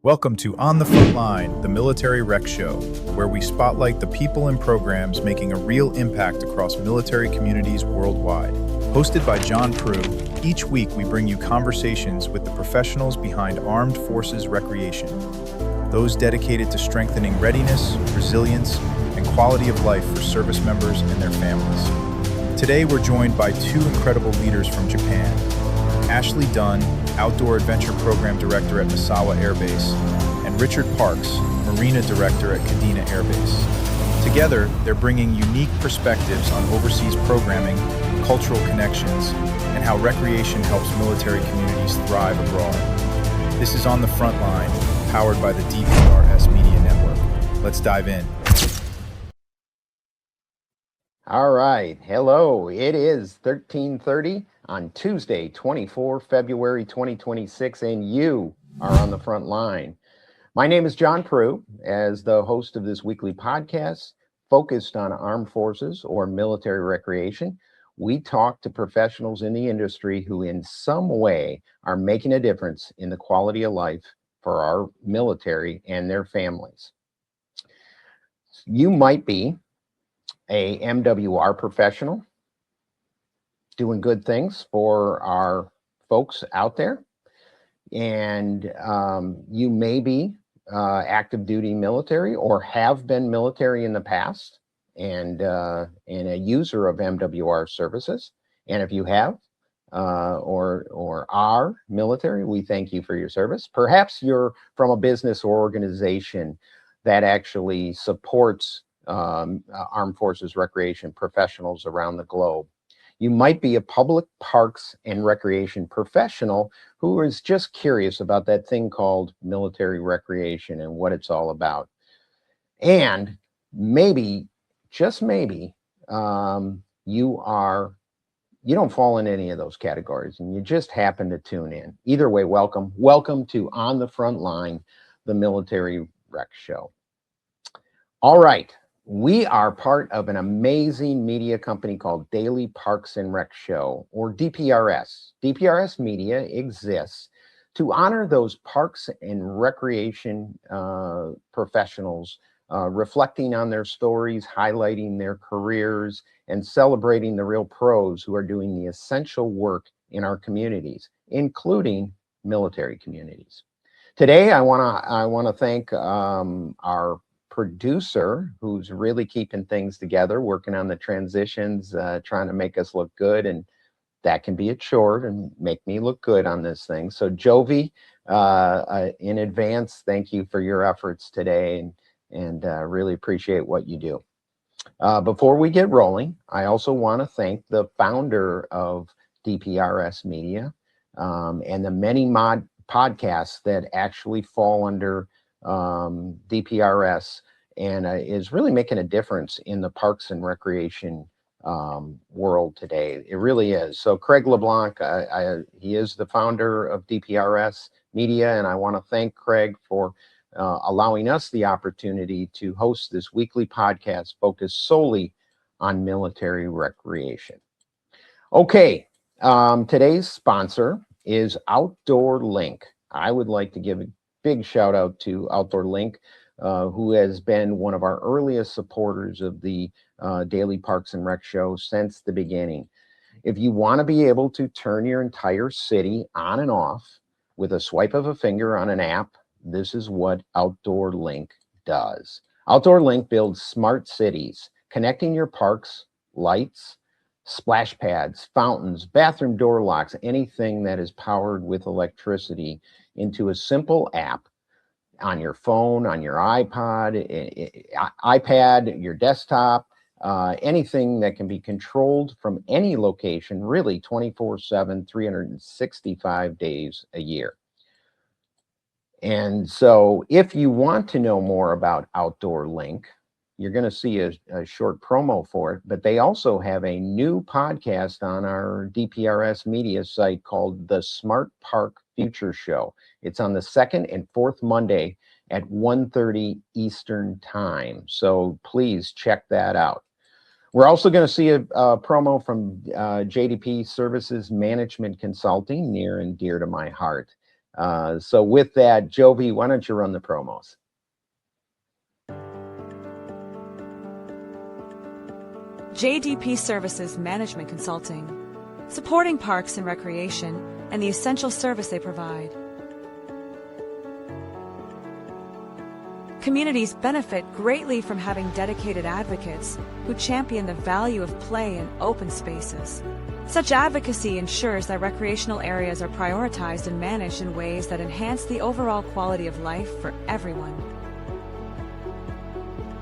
Welcome to On The Frontline, the military rec show, where we spotlight the people and programs making a real impact across military communities worldwide. Hosted by John Prue, each week we bring you conversations with the professionals behind armed forces recreation, those dedicated to strengthening readiness, resilience, and quality of life for service members and their families. Today we're joined by two incredible leaders from Japan, Ashleigh Dunn, Outdoor Adventure Program Director at Misawa Air Base, and Richard Parks, Marina Director at Kadena Air Base. Together, they're bringing unique perspectives on overseas programming, cultural connections, and how recreation helps military communities thrive abroad. This is On The Frontline, powered by the DPRS Media Network. Let's dive in. All right. Hello. It is 13:30 on Tuesday, 24 February 2026, and you are on the front line. My name is John Prue. As the host of this weekly podcast focused on armed forces or military recreation, we talk to professionals in the industry who in some way are making a difference in the quality of life for our military and their families. You might be a MWR professional doing good things for our folks out there, and you may be active duty military or have been military in the past and a user of MWR services. And if you have or are military, we thank you for your service. Perhaps you're from a business or organization that actually supports armed forces recreation professionals around the globe. You might be a public parks and recreation professional who is just curious about that thing called military recreation and what it's all about. And maybe, just maybe, you don't fall in any of those categories and you just happen to tune in. Either way, welcome. Welcome to On the Frontline, the military rec show. All right. We are part of an amazing media company called Daily Parks and Rec Show, or DPRS. DPRS Media exists to honor those parks and recreation professionals, reflecting on their stories, highlighting their careers, and celebrating the real pros who are doing the essential work in our communities, including military communities. Today, I want to thank our producer who's really keeping things together, working on the transitions, trying to make us look good, and that can be a chore and make me look good on this thing. So Jovi, in advance, thank you for your efforts today, and really appreciate what you do. Before we get rolling, I also want to thank the founder of DPRS Media and the many podcasts that actually fall under DPRS and is really making a difference in the parks and recreation world today. It really is. So Craig LeBlanc, he is the founder of DPRS Media, and I want to thank Craig for allowing us the opportunity to host this weekly podcast focused solely on military recreation. Okay, today's sponsor is Outdoor Link. I would like to give a big shout out to Outdoor Link, who has been one of our earliest supporters of the Daily Parks and Rec Show since the beginning. If you want to be able to turn your entire city on and off with a swipe of a finger on an app, this is what Outdoor Link does. Outdoor Link builds smart cities, connecting your parks, lights, splash pads, fountains, bathroom door locks, anything that is powered with electricity into a simple app on your phone, on your iPad, your desktop, anything that can be controlled from any location, really 24/7, 365 days a year. And so if you want to know more about Outdoor Link, you're going to see a short promo for it, but they also have a new podcast on our DPRS media site called The Smart Park Future Show. It's on the second and fourth Monday at 1:30 Eastern Time. So please check that out. We're also going to see a promo from JDP Services Management Consulting, near and dear to my heart. So with that, Jovi, why don't you run the promos? JDP Services Management Consulting, supporting parks and recreation and the essential service they provide. Communities benefit greatly from having dedicated advocates who champion the value of play in open spaces. Such advocacy ensures that recreational areas are prioritized and managed in ways that enhance the overall quality of life for everyone.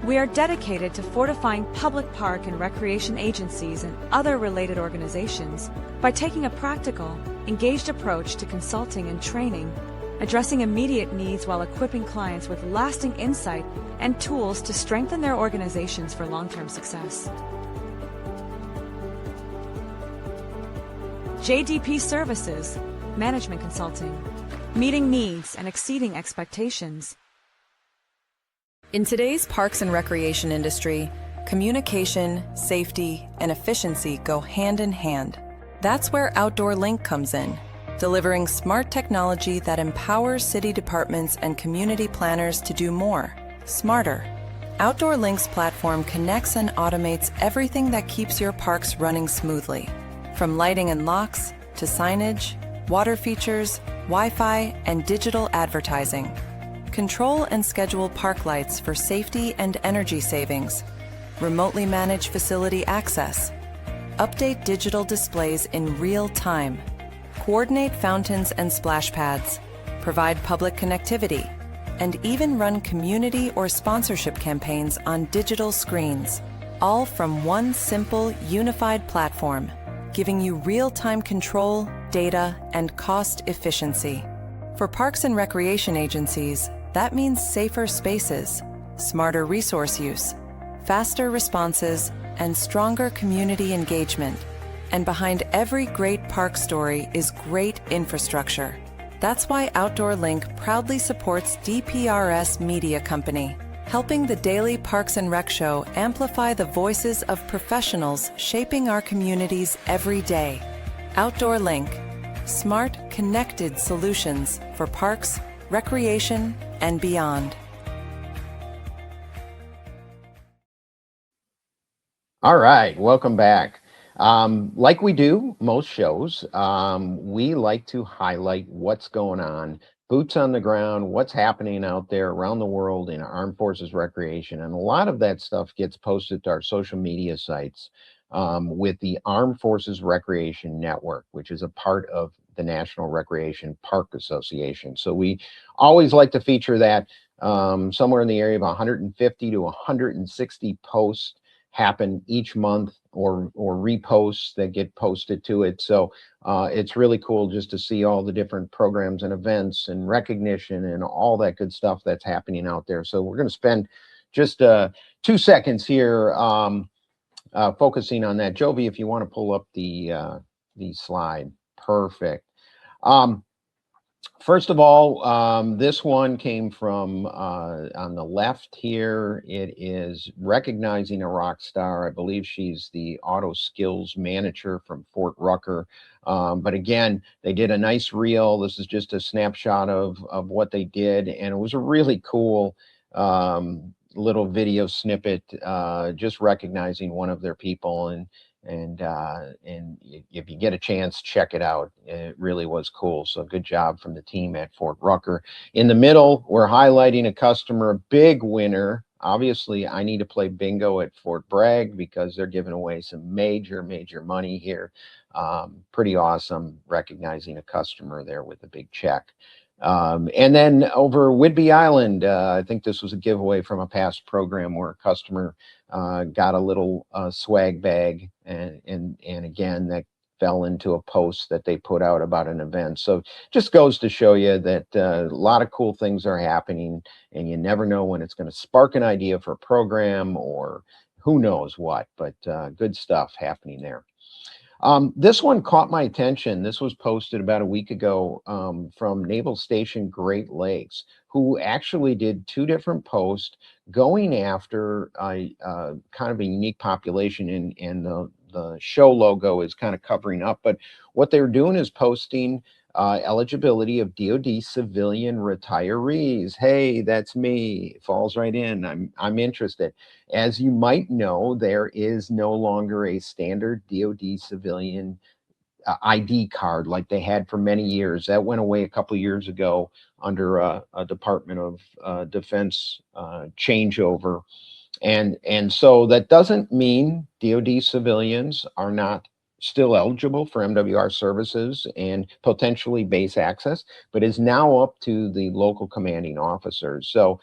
We are dedicated to fortifying public park and recreation agencies and other related organizations by taking a practical, engaged approach to consulting and training, addressing immediate needs while equipping clients with lasting insight and tools to strengthen their organizations for long-term success. JDP Services, Management Consulting, meeting needs and exceeding expectations. In today's parks and recreation industry, communication, safety, and efficiency go hand in hand. That's where Outdoor Link comes in, delivering smart technology that empowers city departments and community planners to do more, smarter. Outdoor Link's platform connects and automates everything that keeps your parks running smoothly, from lighting and locks to signage, water features, Wi-Fi, and digital advertising. Control and schedule park lights for safety and energy savings, remotely manage facility access, update digital displays in real time, coordinate fountains and splash pads, provide public connectivity, and even run community or sponsorship campaigns on digital screens, all from one simple, unified platform, giving you real-time control, data, and cost efficiency. For parks and recreation agencies, that means safer spaces, smarter resource use, faster responses, and stronger community engagement. And behind every great park story is great infrastructure. That's why Outdoor Link proudly supports DPRS Media Company, helping the Daily Parks and Rec Show amplify the voices of professionals shaping our communities every day. Outdoor Link, smart, connected solutions for parks, recreation, and beyond. All right, welcome back. Like we do most shows, we like to highlight what's going on, boots on the ground, what's happening out there around the world in Armed Forces Recreation. And a lot of that stuff gets posted to our social media sites with the Armed Forces Recreation Network, which is a part of the National Recreation Park Association. So we always like to feature that. Somewhere in the area of 150 to 160 posts happen each month, or reposts that get posted to it. So it's really cool just to see all the different programs and events and recognition and all that good stuff that's happening out there. So we're going to spend just 2 seconds here focusing on that. Jovi, if you want to pull up the slide. Perfect. First of all, this one came from on the left here. It is recognizing a rock star. I believe she's the auto skills manager from Fort Rucker. But again, they did a nice reel. This is just a snapshot of what they did. And it was a really cool little video snippet, just recognizing one of their people. And if you get a chance, check it out. It really was cool. So good job from the team at Fort Rucker. In the middle, we're highlighting a customer, a big winner. Obviously, I need to play bingo at Fort Bragg because they're giving away some major money here. Pretty awesome recognizing a customer there with a big check. And then over Whidbey Island, I think this was a giveaway from a past program where a customer got a little swag bag, and again, that fell into a post that they put out about an event. So just goes to show you that a lot of cool things are happening, and you never know when it's going to spark an idea for a program or who knows what, but good stuff happening there. This one caught my attention. This was posted about a week ago from Naval Station Great Lakes, who actually did 2 different posts going after a kind of a unique population, and the show logo is kind of covering up. But what they're doing is posting eligibility of DoD civilian retirees. Hey, that's me. Falls right in. I'm interested. As you might know, there is no longer a standard DoD civilian ID card like they had for many years. That went away a couple of years ago under a Department of Defense changeover. And so that doesn't mean DoD civilians are not still eligible for MWR services and potentially base access, but is now up to the local commanding officers. So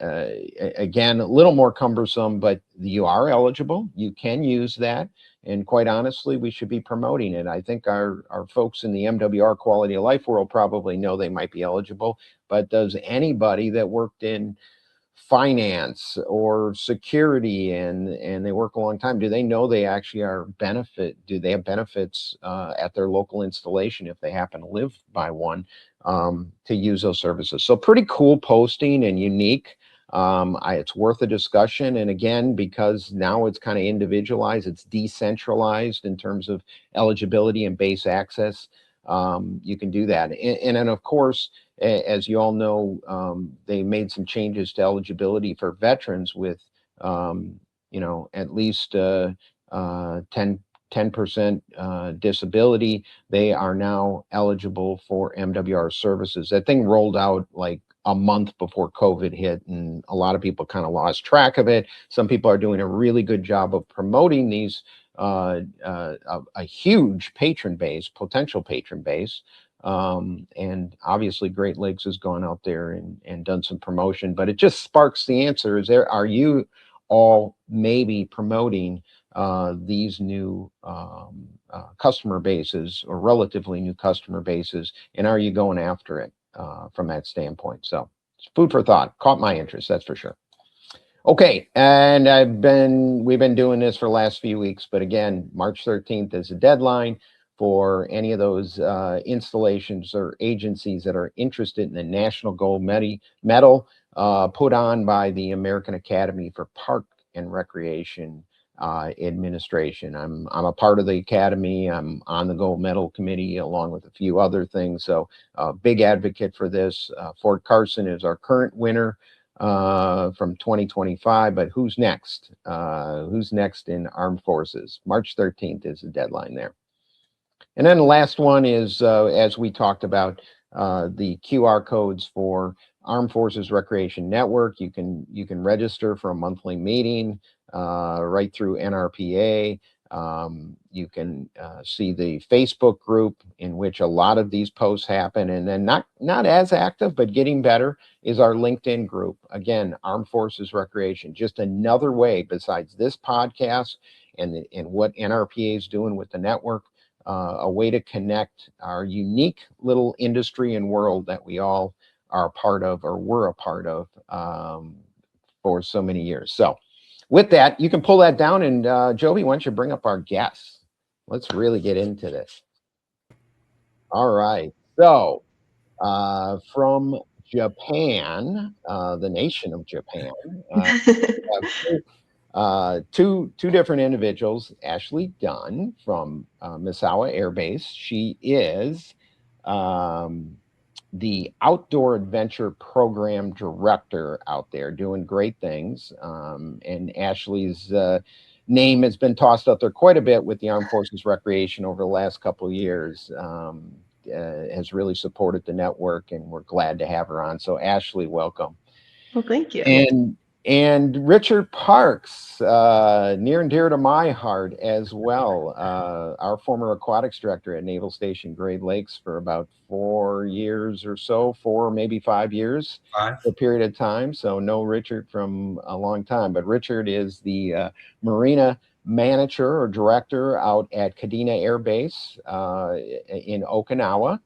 again, a little more cumbersome, but you are eligible. You can use that. And quite honestly, we should be promoting it. I think our folks in the MWR quality of life world probably know they might be eligible, but does anybody that worked in finance or security and they work a long time, do they know they actually do they have benefits at their local installation if they happen to live by one, to use those services? So pretty cool posting and unique. It's worth a discussion. And again, because now it's kind of individualized, it's decentralized in terms of eligibility and base access. You can do that. And then of course, as you all know, they made some changes to eligibility for veterans with, at least 10% disability. They are now eligible for MWR services. That thing rolled out like a month before COVID hit, and a lot of people kind of lost track of it. Some people are doing a really good job of promoting these, a huge potential patron base. And obviously Great Lakes has gone out there and done some promotion, but it just sparks the answer. Are you all maybe promoting these new customer bases, or relatively new customer bases, and are you going after it from that standpoint? So it's food for thought. Caught my interest, that's for sure. Okay, and we've been doing this for the last few weeks, but again, March 13th is the deadline for any of those installations or agencies that are interested in the National Gold Medal put on by the American Academy for Park and Recreation Administration. I'm a part of the Academy. I'm on the Gold Medal Committee along with a few other things. So big advocate for this. Fort Carson is our current winner from 2025, but who's next? Who's next in Armed Forces? March 13th is the deadline there. And then the last one is, as we talked about, the QR codes for Armed Forces Recreation Network. You can register for a monthly meeting right through NRPA. You can see the Facebook group in which a lot of these posts happen, and then not as active, but getting better, is our LinkedIn group. Again, Armed Forces Recreation, just another way besides this podcast and what NRPA is doing with the network, a way to connect our unique little industry and world that we all are a part of, or were a part of, for so many years. So with that, you can pull that down, and Joby, why don't you bring up our guests? Let's really get into this. All right. So from Japan, the nation of Japan, two different individuals. Ashleigh Dunn from Misawa Air Base. She is the Outdoor Adventure Program Director out there, doing great things. And Ashleigh's name has been tossed out there quite a bit with the Armed Forces Recreation over the last couple of years. Has really supported the network, and we're glad to have her on. So Ashleigh, welcome. Well, thank you. And Richard Parks, near and dear to my heart as well, our former aquatics director at Naval Station Great Lakes for about 4 years or so, 4, maybe 5 years, a period of time. So know Richard from a long time, but Richard is the Marina manager or director out at Kadena Air Base in Okinawa.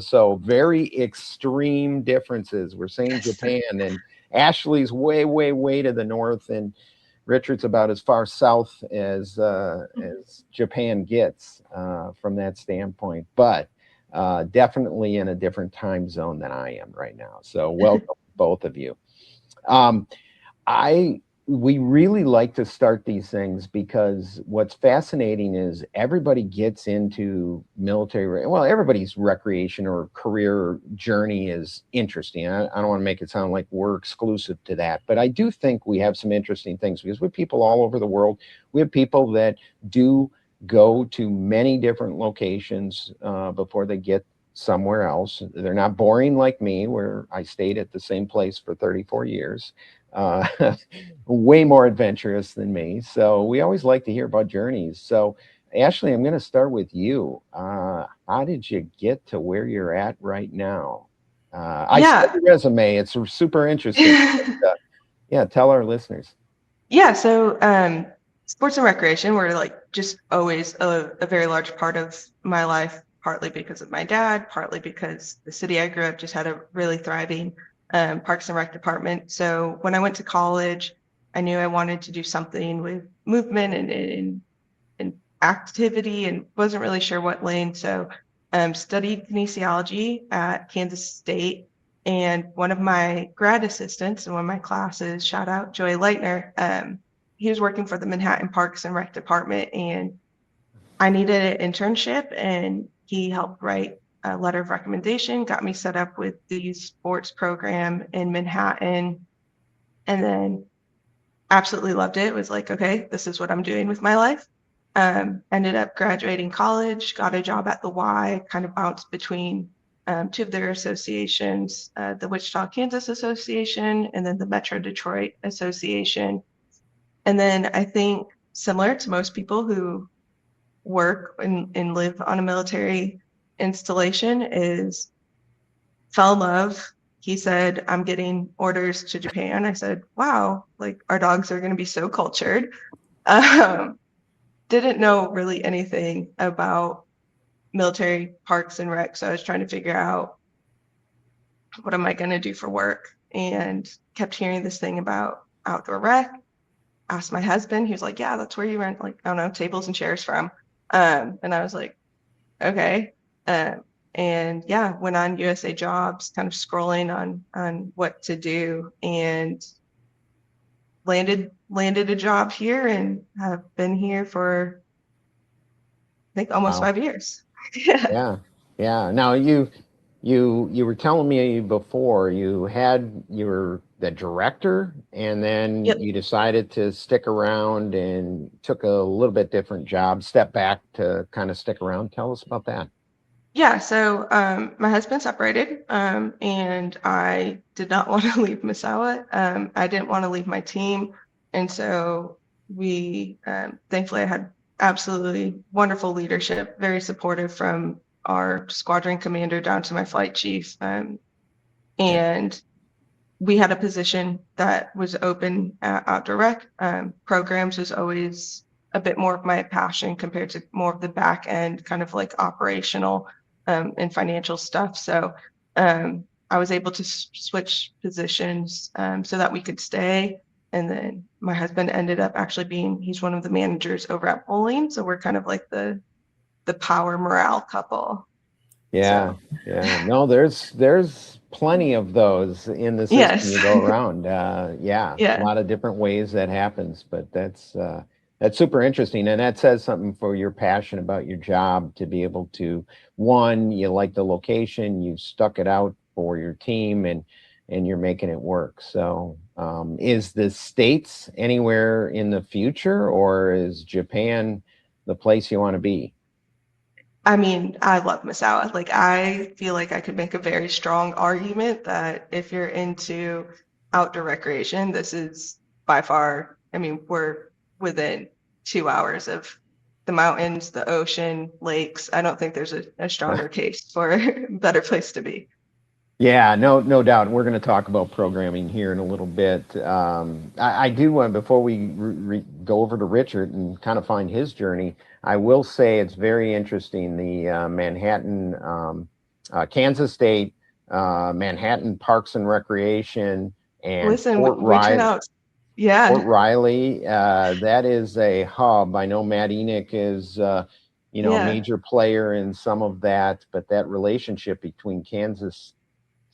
So very extreme differences. We're saying Japan, and Ashleigh's way, way, way to the north, and Richard's about as far south as Japan gets from that standpoint, but definitely in a different time zone than I am right now. So welcome both of you. we really like to start these things because what's fascinating is everybody gets into military. Well, everybody's recreation or career journey is interesting. I don't want to make it sound like we're exclusive to that, but I do think we have some interesting things because we have people all over the world. We have people that do go to many different locations before they get somewhere else. They're not boring like me, where I stayed at the same place for 34 years. Uh, way more adventurous than me. So we always like to hear about journeys. So Ashleigh, I'm going to start with you. How did you get to where you're at right now? I saw Yeah. your resume. It's super interesting. But, yeah, tell our listeners. Yeah. So, sports and recreation were like just always a very large part of my life, partly because of my dad, partly because the city I grew up just had a really thriving Parks and Rec department. So when I went to college, I knew I wanted to do something with movement and activity and wasn't really sure what lane. So studied kinesiology at Kansas State. And one of my grad assistants in one of my classes, shout out Joey Leitner, he was working for the Manhattan Parks and Rec department. And I needed an internship and he helped write a letter of recommendation, got me set up with the youth sports program in Manhattan. And then absolutely loved it. Was like, okay, this is what I'm doing with my life. Ended up graduating college, got a job at the Y, kind of bounced between two of their associations, the Wichita, Kansas Association, and then the Metro Detroit Association. And then I think similar to most people who work and live on a military installation is fell in love. He said, I'm getting orders to Japan. I said, wow, like our dogs are going to be so cultured. Didn't know really anything about military parks and rec. So I was trying to figure out what am I going to do for work, and kept hearing this thing about outdoor rec. Asked my husband, he was like, yeah, that's where you rent, like, I don't know, tables and chairs from. And I was like, okay. And yeah, went on USA Jobs, kind of scrolling on what to do, and landed a job here and have been here for I think almost Wow. 5 years. Yeah. Yeah. Yeah. Now you were telling me before you were the director and then Yep. you decided to stick around and took a little bit different job, step back to kind of stick around. Tell us about that. Yeah. So my husband separated, and I did not want to leave Misawa. I didn't want to leave my team, and so we thankfully I had absolutely wonderful leadership, very supportive from our squadron commander down to my flight chief, Yeah. and we had a position that was open at Outdoor Rec. Programs was always a bit more of my passion compared to more of the back end, kind of like operational and financial stuff. So I was able to switch positions so that we could stay. And then my husband ended up actually he's one of the managers over at bowling. So we're kind of like the power morale couple. Yeah. So Yeah. No, there's plenty of those in the system yes. you go around. Yeah, a Yeah. lot of different ways that happens, but that's super interesting, and that says something for your passion about your job to be able to, one, you like the location, you stuck it out for your team, and you're making it work. So, is the States anywhere in the future, or is Japan the place you want to be? I mean, I love Misawa. Like, I feel like I could make a very strong argument that if you're into outdoor recreation, this is by far, I mean, we're within 2 hours of the mountains, the ocean, lakes. I don't think there's a stronger case for a better place to be. Yeah, no doubt. We're going to talk about programming here in a little bit. I do want, before we go over to Richard and kind of find his journey, I will say it's very interesting. The Manhattan, Kansas State, Manhattan Parks and Recreation, and Listen, we turn out, Fort yeah, Riley. That is a hub. I know Matt Enoch is, a yeah, major player in some of that, but that relationship between Kansas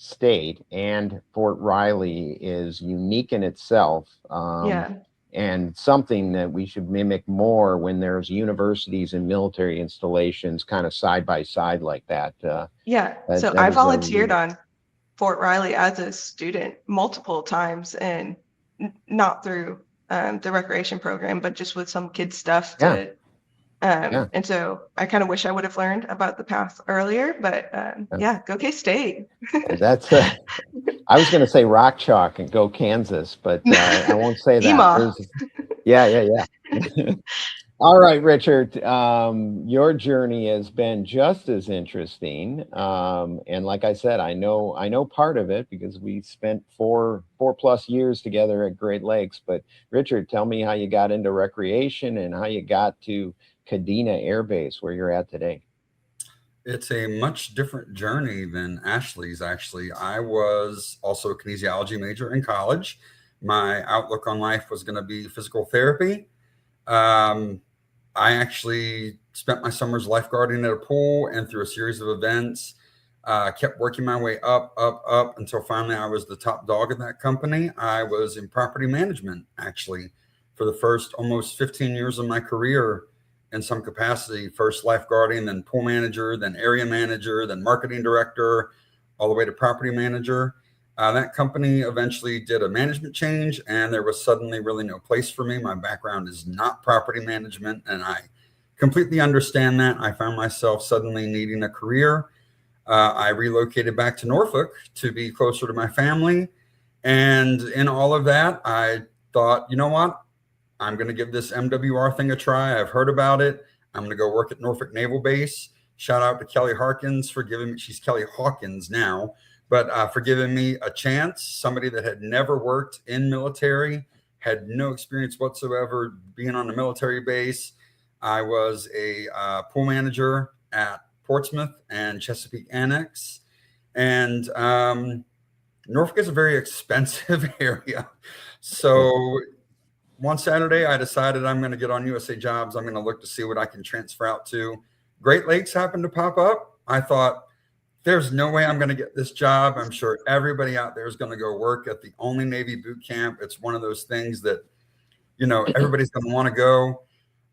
State and Fort Riley is unique in itself. yeah. and something that we should mimic more when there's universities and military installations kind of side by side like that. Yeah. So That I is a volunteered on Fort Riley as a student multiple times, and not through the recreation program, but just with some kids stuff yeah. to and so I kind of wish I would have learned about the path earlier, but yeah, go K-State. That's I was going to say rock chalk and go Kansas, but I won't say that. EMA. Yeah. All right, Richard, your journey has been just as interesting. And like I said, I know part of it because we spent four plus years together at Great Lakes. But Richard, tell me how you got into recreation and how you got to Kadena Air Base, where you're at today. It's a much different journey than Ashleigh's, actually. I was also a kinesiology major in college. My outlook on life was going to be physical therapy. I actually spent my summers lifeguarding at a pool, and through a series of events, kept working my way up until finally I was the top dog in that company. I was in property management, actually, for the first almost 15 years of my career in some capacity. First lifeguarding, then pool manager, then area manager, then marketing director, all the way to property manager. That company eventually did a management change, and there was suddenly really no place for me. My background is not property management, and I completely understand that. I found myself suddenly needing a career. I relocated back to Norfolk to be closer to my family. And in all of that, I thought, you know what? I'm going to give this MWR thing a try. I've heard about it. I'm going to go work at Norfolk Naval Base. Shout out to Kelly Harkins for giving me, she's Kelly Hawkins now, but for giving me a chance. Somebody that had never worked in military, had no experience whatsoever being on a military base. I was a pool manager at Portsmouth and Chesapeake Annex. And Norfolk is a very expensive area. So one Saturday, I decided I'm going to get on USA Jobs. I'm going to look to see what I can transfer out to. Great Lakes happened to pop up. I thought, there's no way I'm going to get this job. I'm sure everybody out there is going to go work at the only Navy boot camp. It's one of those things that, you know, everybody's going to want to go.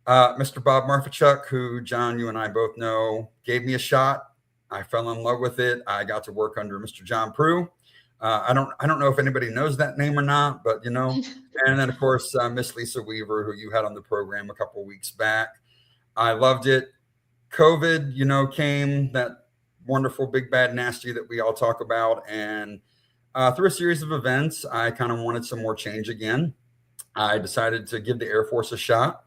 Mr. Bob Marfachuk, who John, you and I both know, gave me a shot. I fell in love with it. I got to work under Mr. John Prue. I don't know if anybody knows that name or not, but you know, and then of course, Miss Lisa Weaver, who you had on the program a couple of weeks back. I loved it. COVID, you know, came, that wonderful big bad nasty that we all talk about. And through a series of events, I kind of wanted some more change again. I decided to give the Air Force a shot.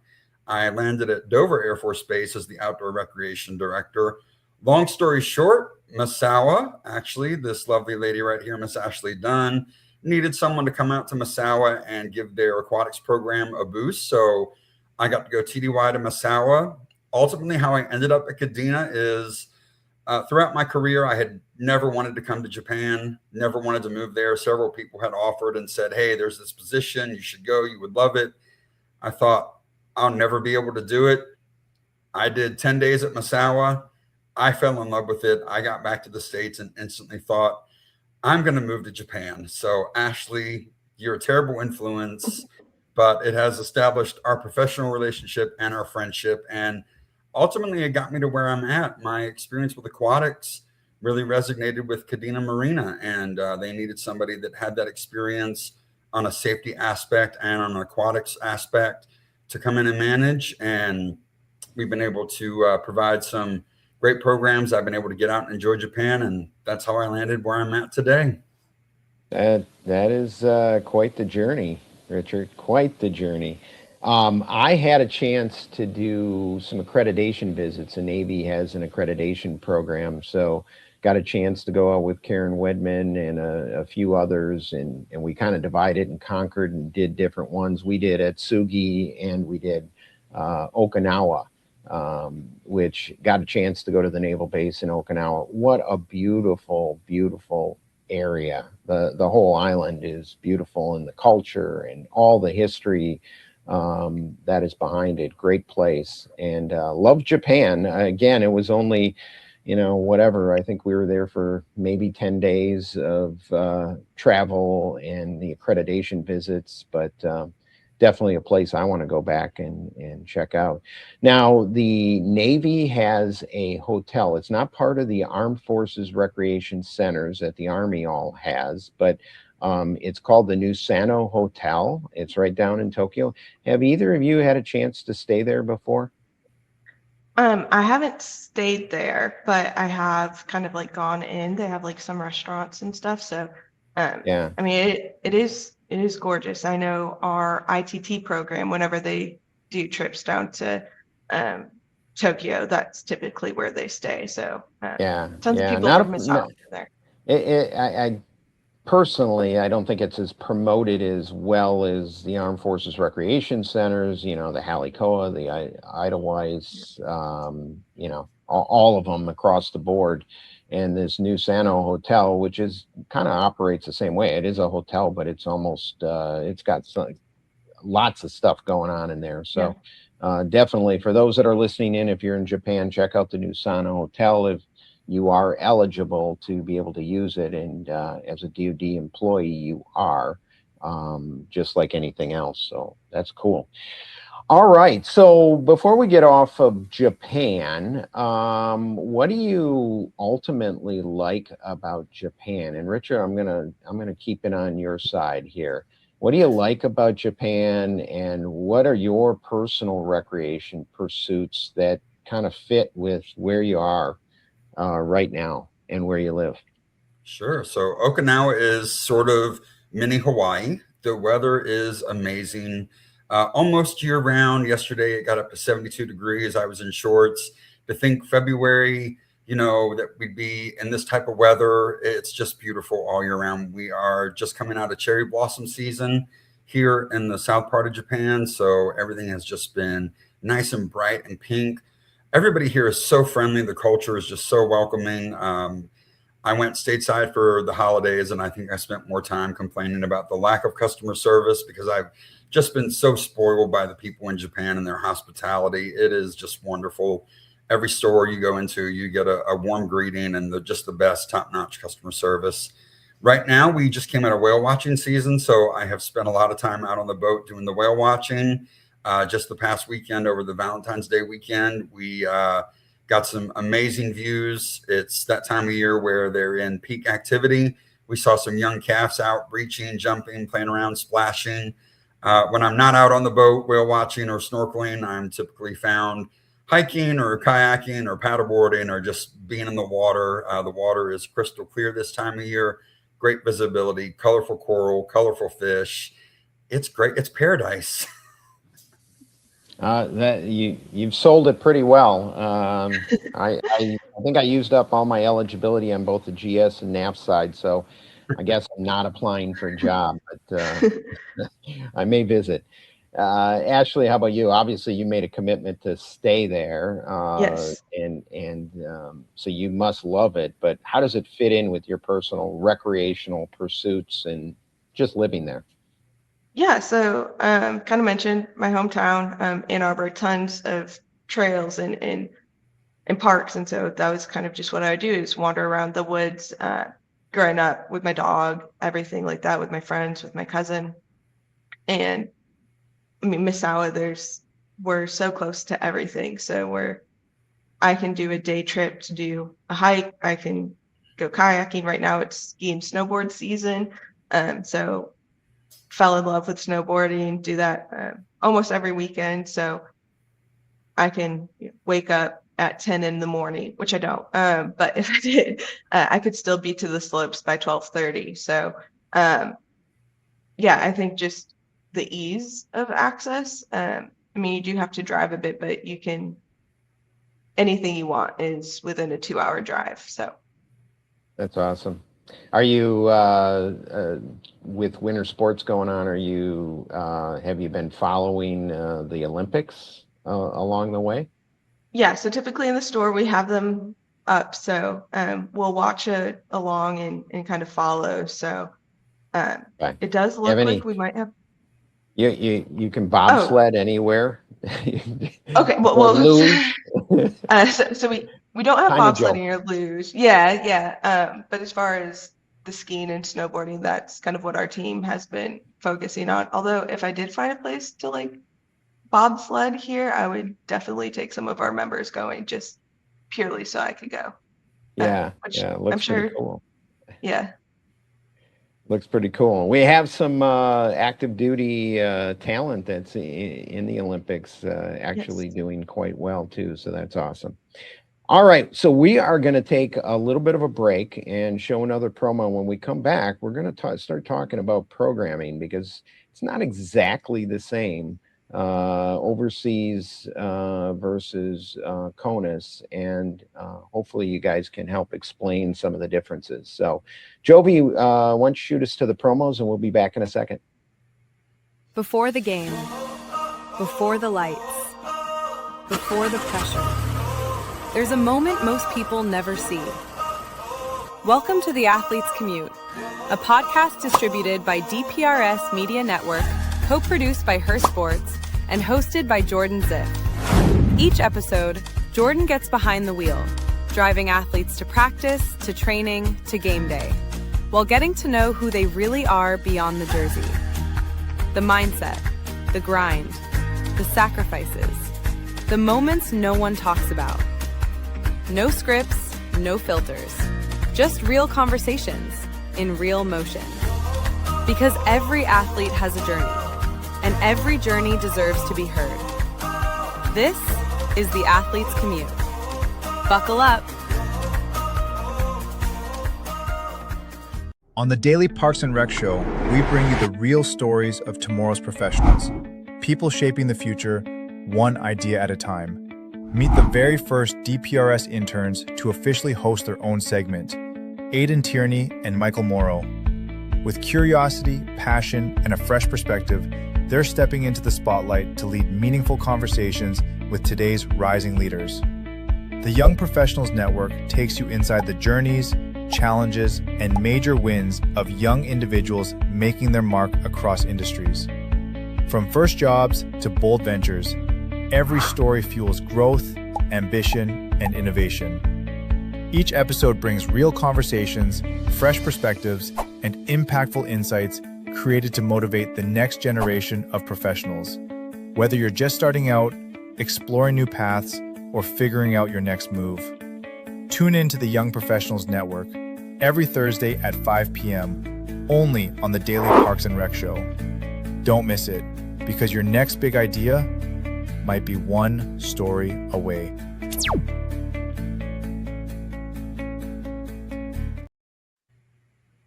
I landed at Dover Air Force Base as the outdoor recreation director. Long story short, Misawa, actually, this lovely lady right here, Miss Ashleigh Dunn, needed someone to come out to Misawa and give their aquatics program a boost. So I got to go TDY to Misawa. Ultimately, how I ended up at Kadena is throughout my career, I had never wanted to come to Japan, never wanted to move there. Several people had offered and said, hey, there's this position, you should go, you would love it. I thought, I'll never be able to do it. I did 10 days at Misawa. I fell in love with it. I got back to the States and instantly thought, I'm going to move to Japan. So Ashleigh, you're a terrible influence, but it has established our professional relationship and our friendship. And ultimately, it got me to where I'm at. My experience with aquatics really resonated with Kadena Marina, and they needed somebody that had that experience on a safety aspect and on an aquatics aspect to come in and manage. And we've been able to provide some great programs. I've been able to get out and enjoy Japan, and that's how I landed where I'm at today. That is quite the journey, Richard, quite the journey. I had a chance to do some accreditation visits. The Navy has an accreditation program, so got a chance to go out with Karen Wedman and a few others, and we kind of divided and conquered and did different ones. We did at Sugi, and we did Okinawa, which got a chance to go to the naval base in Okinawa. What a beautiful, beautiful area. The whole island is beautiful, and the culture and all the history that is behind it. Great place. And love Japan. Again, it was only, you know, whatever, I think we were there for maybe 10 days of travel and the accreditation visits, but definitely a place I want to go back and check out. Now, the Navy has a hotel. It's not part of the Armed Forces Recreation Centers that the Army all has, but it's called the New Sano Hotel. It's right down in Tokyo. Have either of you had a chance to stay there before? I haven't stayed there, but I have kind of like gone in. They have like some restaurants and stuff. So, Yeah. I mean, it is gorgeous. I know our ITT program, whenever they do trips down to um, Tokyo, that's typically where they stay. So, Yeah, tons of yeah. people from Misawa go there. I personally, I don't think it's as promoted as well as the Armed Forces Recreation Centers, the Halikoa, the Idlewice, all of them across the board. And this New Sano Hotel, which is kind of operates the same way. It is a hotel, but it's almost, it's got lots of stuff going on in there. So definitely for those that are listening in, if you're in Japan, check out the New Sano Hotel if you are eligible to be able to use it. And as a DoD employee, you are just like anything else. So that's cool. All right. So before we get off of Japan, what do you ultimately like about Japan? And Richard, I'm gonna keep it on your side here. What do you like about Japan, and what are your personal recreation pursuits that kind of fit with where you are right now and where you live? Sure. So Okinawa is sort of mini Hawaii. The weather is amazing, almost year round. Yesterday it got up to 72 degrees. I was in shorts. To think February, that we'd be in this type of weather, it's just beautiful all year round. We are just coming out of cherry blossom season here in the south part of Japan. So everything has just been nice and bright and pink. Everybody here is so friendly. The culture is just so welcoming. I went stateside for the holidays, and I think I spent more time complaining about the lack of customer service because I've just been so spoiled by the people in Japan and their hospitality. It is just wonderful. Every store you go into, you get a warm greeting and just the best top-notch customer service. Right now, we just came out of whale watching season, so I have spent a lot of time out on the boat doing the whale watching. Just the past weekend, over the Valentine's Day weekend, we got some amazing views. It's that time of year where they're in peak activity. We saw some young calves out breaching, jumping, playing around, splashing. When I'm not out on the boat whale watching or snorkeling, I'm typically found hiking or kayaking or paddleboarding or just being in the water. The water is crystal clear this time of year. Great visibility, colorful coral, colorful fish. It's great. It's paradise. That you've sold it pretty well. I think I used up all my eligibility on both the GS and NAF side, so I guess I'm not applying for a job, but I may visit. Ashleigh, how about you? Obviously, you made a commitment to stay there, Yes. and so you must love it. But how does it fit in with your personal recreational pursuits and just living there? Yeah, so kind of mentioned my hometown, Ann Arbor, tons of trails and parks, and so that was kind of just what I would do is wander around the woods, growing up with my dog, everything like that, with my friends, with my cousin, and I mean Misawa, we're so close to everything, so I can do a day trip to do a hike, I can go kayaking. Right now it's ski and snowboard season, so fell in love with snowboarding, do that almost every weekend. So I can wake up at 10 in the morning, which I don't. But if I did, I could still be to the slopes by 12:30. So yeah, I think just the ease of access. I mean, you do have to drive a bit, but anything you want is within a 2-hour drive. So That's awesome. Are you with winter sports going on? Have you been following the Olympics along the way? yeah, so typically in the store we have them up, so we'll watch it along and kind of follow. So Right. it does You have look like any? we might have. You can Oh, bobsled anywhere. okay. Or luge. So we don't have Kind of joke. bobsledding or luge. Yeah, yeah. But as far as the skiing and snowboarding. That's kind of what our team has been focusing on. Although if I did find a place to like bobsled here, I would definitely take some of our members going just purely so I could go. Yeah, Which yeah, it I'm looks pretty sure, cool. yeah. Looks pretty cool. We have some active duty talent that's in the Olympics actually Yes. doing quite well too. So that's awesome. All right. So we are going to take a little bit of a break and show another promo. When we come back, we're going to start talking about programming because it's not exactly the same overseas versus CONUS, and hopefully you guys can help explain some of the differences. So Jovi, why don't you shoot us to the promos and we'll be back in a second. Before the game, before the lights, before the pressure, there's a moment most people never see. Welcome to The Athlete's Commute, a podcast distributed by DPRS Media Network, co-produced by Her Sports, and hosted by Jordan Ziff. Each episode, Jordan gets behind the wheel, driving athletes to practice, to training, to game day, while getting to know who they really are beyond the jersey. The mindset, the grind, the sacrifices, the moments no one talks about. No scripts, no filters, just real conversations in real motion. Because every athlete has a journey, and every journey deserves to be heard. This is The Athlete's Commute. Buckle up. On the Daily Parks and Rec Show, we bring you the real stories of tomorrow's professionals. People shaping the future, one idea at a time. Meet the very first DPRS interns to officially host their own segment, Aidan Tierney and Michael Morrow. With curiosity, passion, and a fresh perspective, they're stepping into the spotlight to lead meaningful conversations with today's rising leaders. The Young Professionals Network takes you inside the journeys, challenges, and major wins of young individuals making their mark across industries. From first jobs to bold ventures, every story fuels growth, ambition, and innovation. Each episode brings real conversations, fresh perspectives, and impactful insights created to motivate the next generation of professionals. Whether you're just starting out, exploring new paths, or figuring out your next move. Tune in to the Young Professionals Network every Thursday at 5 p.m. only on the Daily Parks and Rec Show. Don't miss it, because your next big idea might be one story away.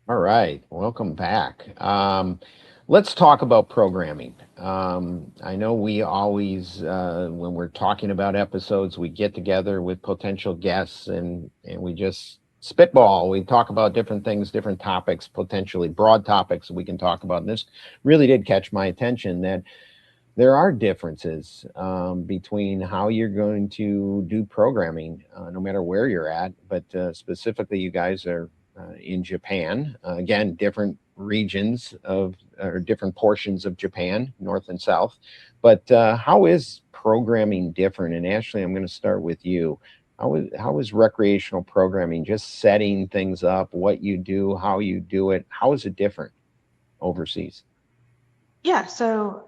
All right, welcome back. Let's talk about programming. I know we always, when we're talking about episodes, we get together with potential guests and we just spitball. We talk about different things, different topics, potentially broad topics we can talk about. And this really did catch my attention that there are differences between how you're going to do programming, no matter where you're at, but specifically you guys are in Japan. Again, different regions of or different portions of Japan, north and south. But how is programming different? And Ashleigh, I'm going to start with you. How is recreational programming, just setting things up, what you do, how you do it? How is it different overseas? Yeah, so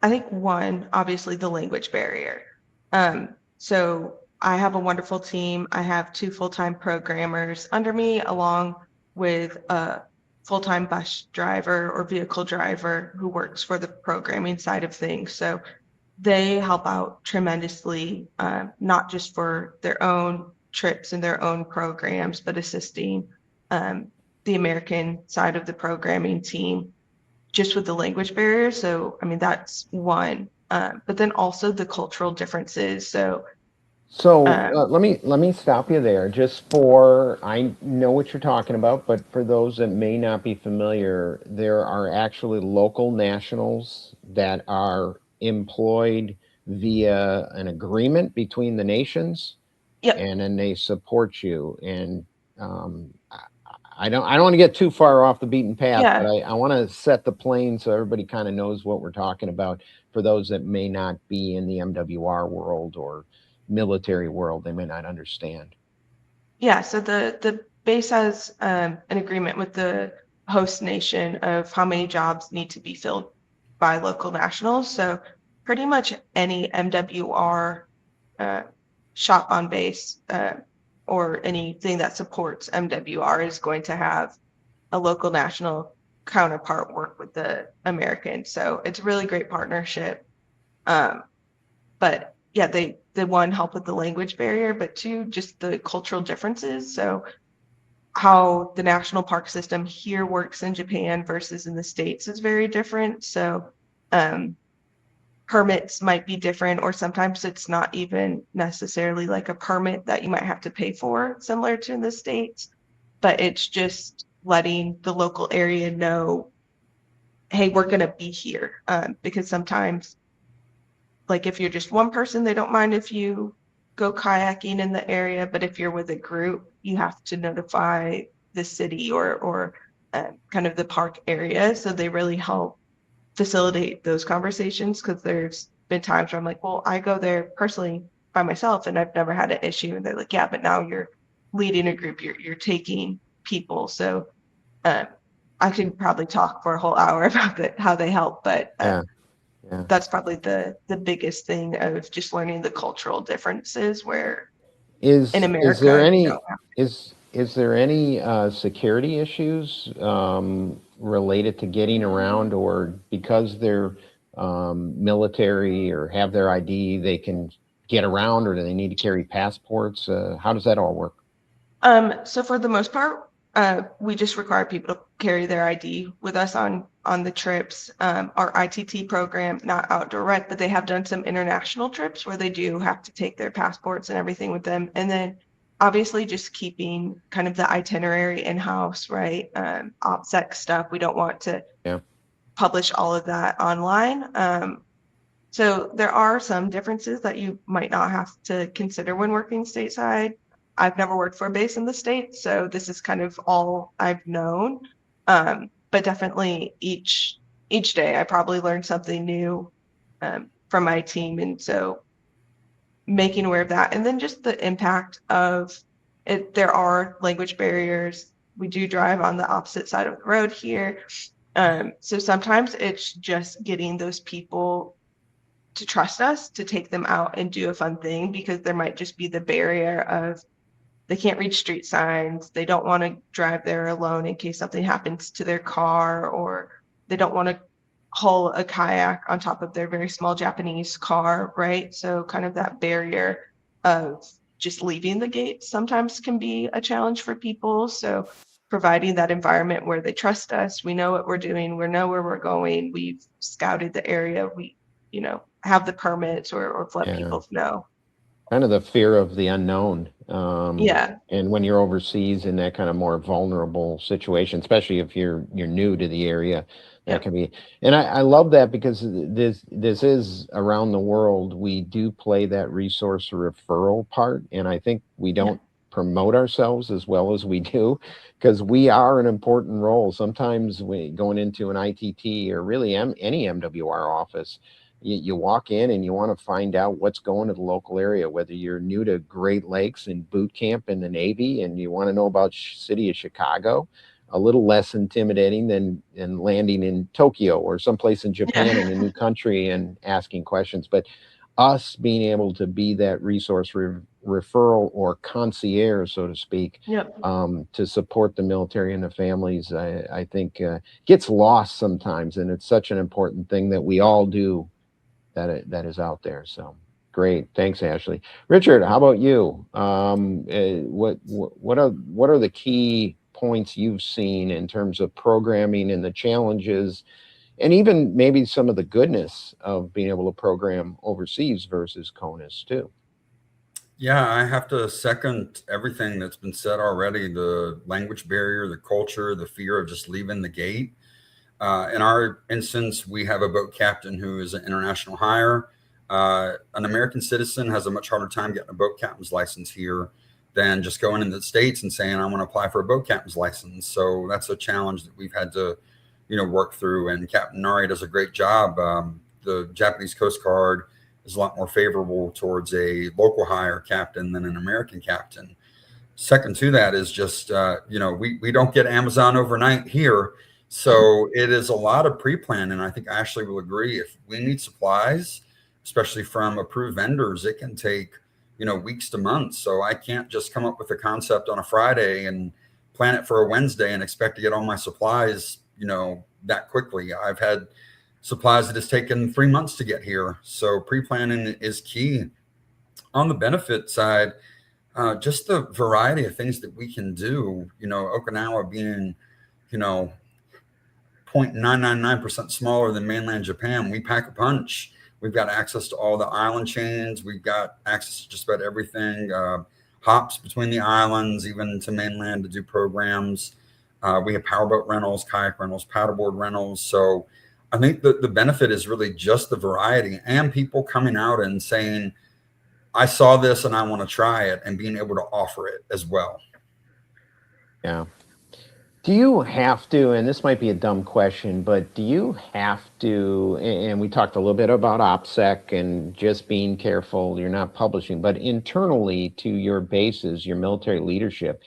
I think one, obviously the language barrier. So I have a wonderful team. I have 2 full-time programmers under me, along with a full-time bus driver or vehicle driver who works for the programming side of things. So they help out tremendously, not just for their own trips and their own programs, but assisting the American side of the programming team just with the language barrier. So, I mean, that's one. But then also the cultural differences. So let me stop you there. Just for, I know what you're talking about, but for those that may not be familiar, there are actually local nationals that are employed via an agreement between the nations, Yep. and then they support you. And I don't want to get too far off the beaten path, Yeah. but I want to set the plane so everybody kind of knows what we're talking about for those that may not be in the MWR world or military world. They may not understand. Yeah, so the base has an agreement with the host nation of how many jobs need to be filled by local nationals. So pretty much any MWR shop on base or anything that supports MWR is going to have a local national counterpart work with the American. So it's a really great partnership. But yeah, they one, help with the language barrier, but two, just the cultural differences. So how the national park system here works in Japan versus in the States is very different. So permits might be different, or sometimes it's not even necessarily like a permit that you might have to pay for, similar to in the States, but it's just letting the local area know, hey, we're going to be here. Because sometimes, like if you're just one person, they don't mind if you go kayaking in the area, but if you're with a group, you have to notify the city or kind of the park area. So they really help facilitate those conversations, because there's been times where I'm like, well, I go there personally by myself and I've never had an issue. And they're like, yeah, but now you're leading a group, you're taking people. So I could probably talk for a whole hour about how they help, but that's probably the biggest thing of just learning the cultural differences, where in America, is there any you don't have is there any security issues related to getting around, or because they're military or have their ID, they can get around, or do they need to carry passports? How does that all work? So for the most part, we just require people to carry their ID with us on the trips. Our ITT program, not outdoor rec, but they have done some international trips where they do have to take their passports and everything with them. And then obviously just keeping kind of the itinerary in-house, right? OPSEC stuff, we don't want to publish all of that online. So there are some differences that you might not have to consider when working stateside. I've never worked for a base in the States, so this is kind of all I've known. But definitely each day I probably learned something new from my team. And so making aware of that, and then just the impact of it. There are language barriers. We do drive on the opposite side of the road here. So sometimes it's just getting those people to trust us to take them out and do a fun thing, because there might just be the barrier of they can't read street signs. They don't want to drive there alone in case something happens to their car, or they don't want to haul a kayak on top of their very small Japanese car, right? So kind of that barrier of just leaving the gate sometimes can be a challenge for people. So providing that environment where they trust us, we know what we're doing, we know where we're going, we've scouted the area, we, have the permits or let people know. Kind of the fear of the unknown. And when you're overseas in that kind of more vulnerable situation, especially if you're new to the area, that can be. And I love that, because this is around the world. We do play that resource referral part, and I think we don't promote ourselves as well as we do, because we are an important role. Sometimes going into an ITT or really any MWR office, you walk in and you want to find out what's going to the local area, whether you're new to Great Lakes and boot camp in the Navy and you want to know about city of Chicago, a little less intimidating than landing in Tokyo or someplace in Japan in a new country and asking questions. But us being able to be that resource referral or concierge, so to speak, to support the military and the families, I think gets lost sometimes. And it's such an important thing that we all do that is out there. So great. Thanks, Ashleigh. Richard, how about you? What are the key points you've seen in terms of programming and the challenges, and even maybe some of the goodness of being able to program overseas versus CONUS too? Yeah, I have to second everything that's been said already. The language barrier, the culture, the fear of just leaving the gate. In our instance, we have a boat captain who is an international hire. An American citizen has a much harder time getting a boat captain's license here than just going into the States and saying, I want to apply for a boat captain's license. So that's a challenge that we've had to, work through. And Captain Nari does a great job. The Japanese Coast Guard is a lot more favorable towards a local hire captain than an American captain. second to that is just, we don't get Amazon overnight here. So it is a lot of pre-planning. I think Ashleigh will agree. If we need supplies, especially from approved vendors, it can take, weeks to months. So I can't just come up with a concept on a Friday and plan it for a Wednesday and expect to get all my supplies, that quickly. I've had supplies that has taken 3 months to get here. So pre-planning is key. On the benefit side, just the variety of things that we can do, Okinawa being, 0.999% smaller than mainland Japan, we pack a punch. We've got access to all the island chains. We've got access to just about everything, hops between the islands, even to mainland to do programs. We have powerboat rentals, kayak rentals, paddleboard rentals. So I think that the benefit is really just the variety and people coming out and saying, I saw this and I want to try it, and being able to offer it as well. Yeah. Do you have to, and this might be a dumb question, but do you have to, and we talked a little bit about OPSEC and just being careful, you're not publishing, but internally to your bases, your military leadership,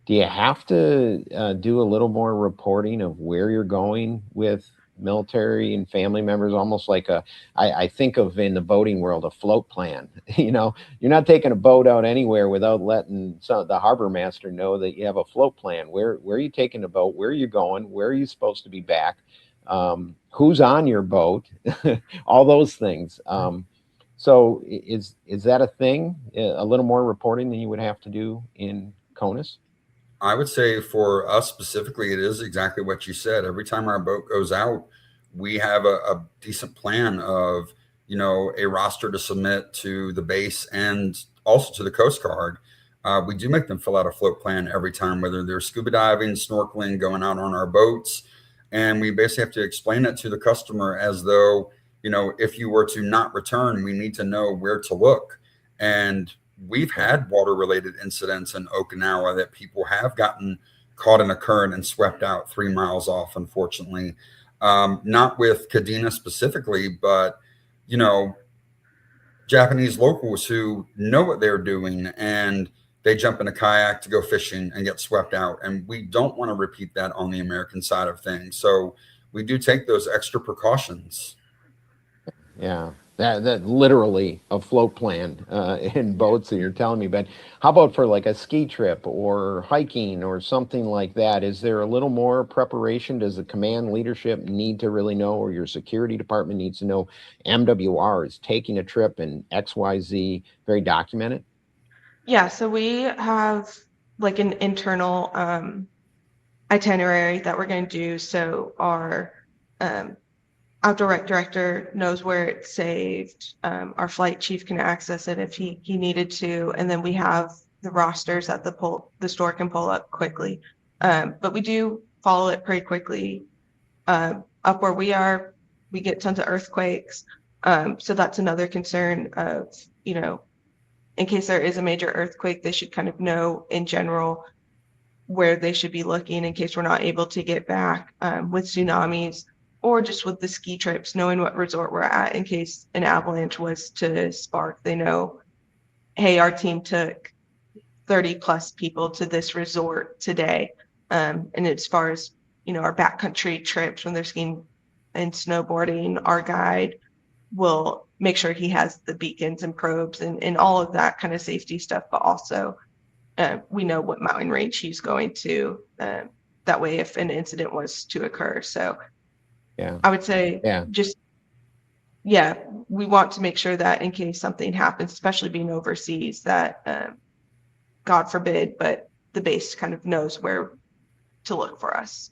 do you have to do a little more reporting of where you're going with military and family members, almost like I think of in the boating world, a float plan? You're not taking a boat out anywhere without letting the harbor master know that you have a float plan. Where are you taking the boat? Where are you going? Where are you supposed to be back? Who's on your boat? All those things. So is that a thing? A little more reporting than you would have to do in CONUS? I would say for us specifically, it is exactly what you said. Every time our boat goes out, we have a decent plan of, a roster to submit to the base and also to the Coast Guard. We do make them fill out a float plan every time, whether they're scuba diving, snorkeling, going out on our boats. And we basically have to explain it to the customer as though, if you were to not return, we need to know where to look. And we've had water-related incidents in Okinawa that people have gotten caught in a current and swept out 3 miles off, unfortunately. Not with Kadena specifically, but, Japanese locals who know what they're doing and they jump in a kayak to go fishing and get swept out. And we don't want to repeat that on the American side of things. So we do take those extra precautions. Yeah. That literally a float plan in boats that you're telling me. But how about for like a ski trip or hiking or something like that? Is there a little more preparation? Does the command leadership need to really know, or your security department needs to know MWR is taking a trip in XYZ, very documented? Yeah, so we have like an internal itinerary that we're going to do. So our outdoor rec director knows where it's saved. Our flight chief can access it if he needed to, and then we have the rosters that the store can pull up quickly. But we do follow it pretty quickly. Up where we are, we get tons of earthquakes, so that's another concern of, in case there is a major earthquake, they should kind of know in general where they should be looking in case we're not able to get back. With tsunamis, or just with the ski trips, knowing what resort we're at in case an avalanche was to spark. They know, hey, our team took 30 plus people to this resort today. And as far as, our backcountry trips when they're skiing and snowboarding, our guide will make sure he has the beacons and probes and all of that kind of safety stuff, but also we know what mountain range he's going to, that way if an incident was to occur. So yeah, I would say we want to make sure that in case something happens, especially being overseas, that God forbid, but the base kind of knows where to look for us.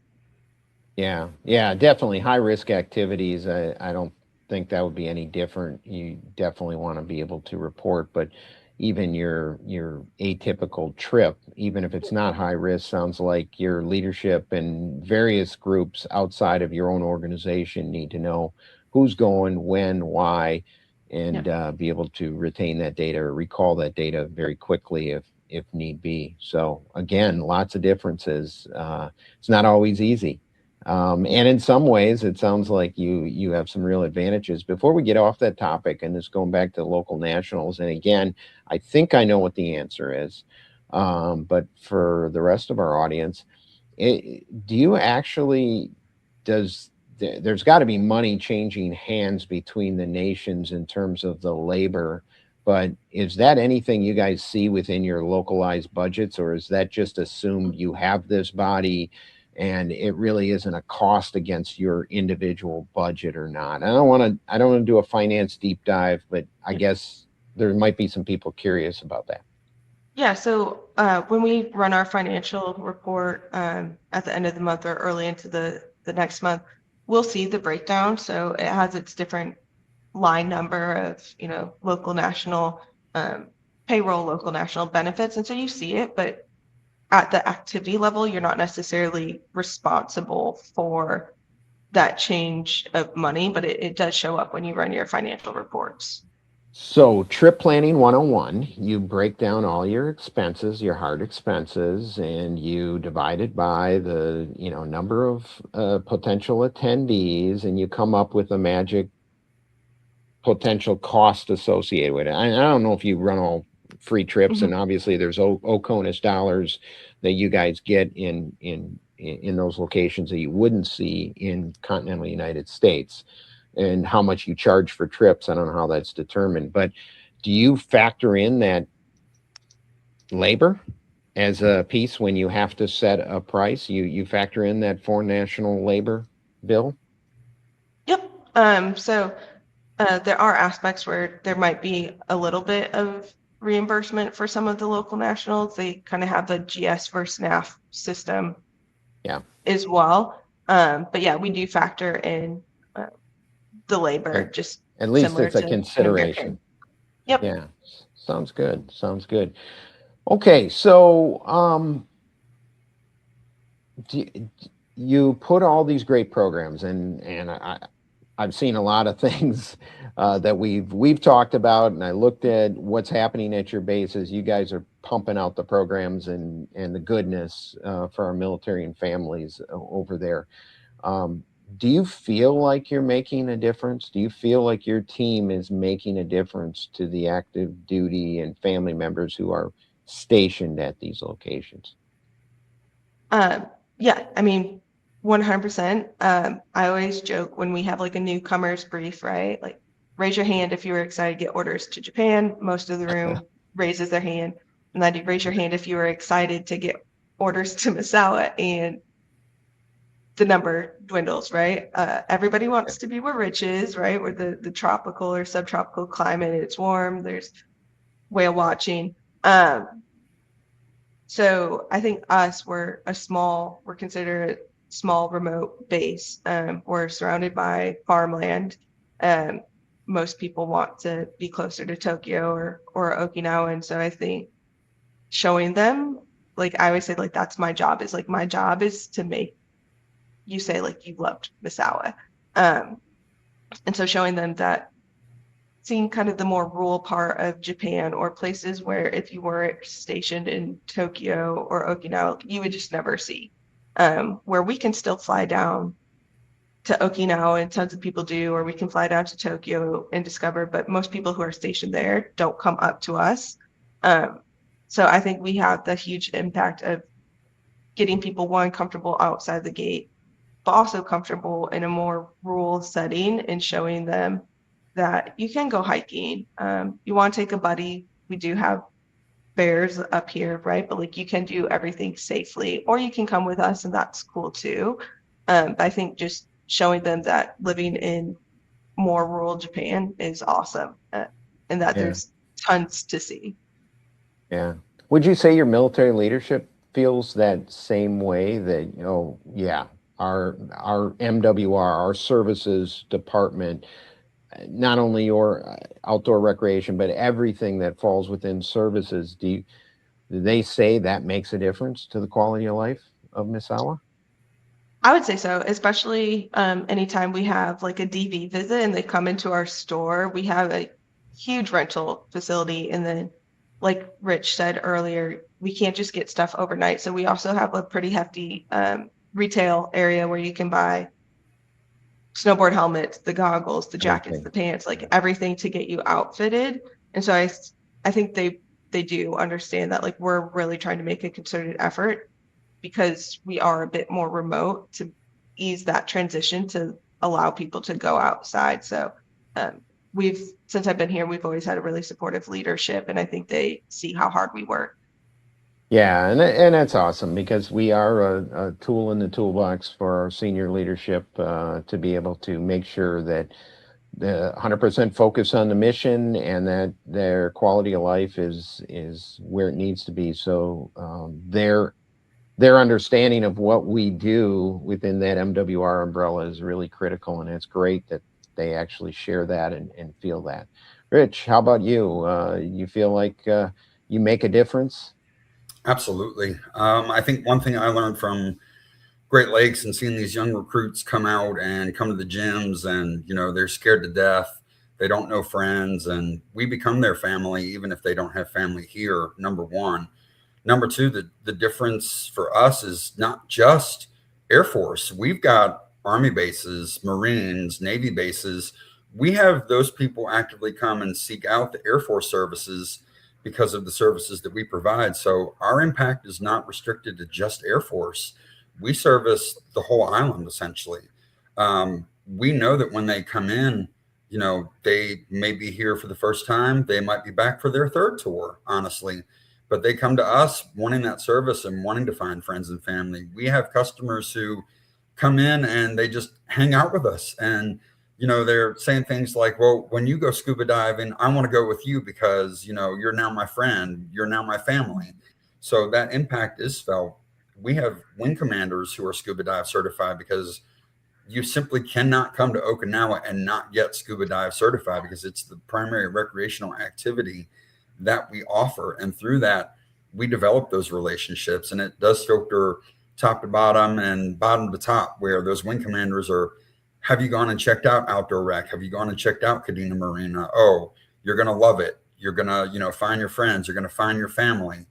Yeah, definitely high risk activities. I don't think that would be any different. You definitely want to be able to report, but even your atypical trip, even if it's not high risk, sounds like your leadership and various groups outside of your own organization need to know who's going, when, why, and be able to retain that data or recall that data very quickly if need be. So again, lots of differences. It's not always easy. And in some ways, it sounds like you have some real advantages. Before we get off that topic, and this going back to local nationals, and again, I think I know what the answer is, But for the rest of our audience, do you actually, there's got to be money changing hands between the nations in terms of the labor, but is that anything you guys see within your localized budgets, or is that just assumed you have this body and it really isn't a cost against your individual budget or not? I don't want to do a finance deep dive, but I guess there might be some people curious about that. Yeah, so when we run our financial report at the end of the month or early into the next month, we'll see the breakdown. So it has its different line number of, local, national, payroll, local, national benefits. And so you see it, but at the activity level, you're not necessarily responsible for that change of money, but it does show up when you run your financial reports. So, trip planning 101, you break down all your expenses, your hard expenses, and you divide it by the, number of potential attendees, and you come up with a magic potential cost associated with it. I don't know if you run all free trips, and obviously there's OCONUS dollars that you guys get in those locations that you wouldn't see in continental United States, and how much you charge for trips. I don't know how that's determined, but do you factor in that labor as a piece when you have to set a price? You factor in that foreign national labor bill? Yep. So there are aspects where there might be a little bit of reimbursement for some of the local nationals. They kind of have the GS versus NAF system as well. But yeah, we do factor in the labor, just at least similar it's a to consideration. Yep. Yeah, sounds good. Okay, so you put all these great programs, and I've seen a lot of things that we've talked about, and I looked at what's happening at your bases. You guys are pumping out the programs and the goodness for our military and families over there. Do you feel like you're making a difference? Do you feel like your team is making a difference to the active duty and family members who are stationed at these locations? Yeah, I mean, 100%. I always joke when we have like a newcomers brief, right? Like, raise your hand if you were excited to get orders to Japan. Most of the room raises their hand. And then you raise your hand if you were excited to get orders to Misawa, and the number dwindles, right? Everybody wants to be where Rich is, right? Where the tropical or subtropical climate, it's warm, there's whale watching. So I think we're considered a small remote base. We're surrounded by farmland. Most people want to be closer to Tokyo or Okinawa. And so I think showing them, like I always say, like that's my job, is to make you say like you loved Misawa. And so showing them that, seeing kind of the more rural part of Japan, or places where if you were stationed in Tokyo or Okinawa, you would just never see, where we can still fly down to Okinawa, and tons of people do, or we can fly down to Tokyo and discover, but most people who are stationed there don't come up to us. So I think we have the huge impact of getting people, one, comfortable outside the gate, but also comfortable in a more rural setting, and showing them that you can go hiking. You want to take a buddy. We do have bears up here, right? But like you can do everything safely, or you can come with us, and that's cool too. But I think just showing them that living in more rural Japan is awesome, and that there's tons to see. Yeah. Would you say your military leadership feels that same way, that, our MWR, our services department, not only your outdoor recreation, but everything that falls within services, do they say that makes a difference to the quality of life of Misawa? I would say so, especially anytime we have like a DV visit and they come into our store. We have a huge rental facility, and then, like Rich said earlier, we can't just get stuff overnight. So we also have a pretty hefty retail area where you can buy snowboard helmets, the goggles, the jackets, the pants, like everything to get you outfitted. And so I think they they do understand that like we're really trying to make a concerted effort because we are a bit more remote to ease that transition to allow people to go outside. So since I've been here, we've always had a really supportive leadership, and I think they see how hard we work. Yeah, and that's awesome because we are a tool in the toolbox for our senior leadership to be able to make sure that the 100% focus on the mission and that their quality of life is where it needs to be. So their understanding of what we do within that MWR umbrella is really critical, and it's great that they actually share that and feel that. Rich, how about you? You feel like you make a difference? Absolutely. I think one thing I learned from Great Lakes and seeing these young recruits come out and come to the gyms and, they're scared to death. They don't know friends, and we become their family, even if they don't have family here, number one. Number two, the difference for us is not just Air Force. We've got Army bases, Marines, Navy bases. We have those people actively come and seek out the Air Force services because of the services that we provide. So our impact is not restricted to just Air Force. We service the whole island, essentially. We know that when they come in, they may be here for the first time. They might be back for their third tour, honestly. But they come to us wanting that service and wanting to find friends and family. We have customers who come in and they just hang out with us. And, they're saying things like, well, when you go scuba diving, I want to go with you because, you're now my friend. You're now my family. So that impact is felt. We have wing commanders who are scuba dive certified because you simply cannot come to Okinawa and not get scuba dive certified because it's the primary recreational activity that we offer. And through that, we develop those relationships, and it does filter top to bottom and bottom to top, where those wing commanders are, have you gone and checked out Outdoor Rec? Have you gone and checked out Kadena Marina? Oh, you're going to love it. You're going to, find your friends. You're going to find your family.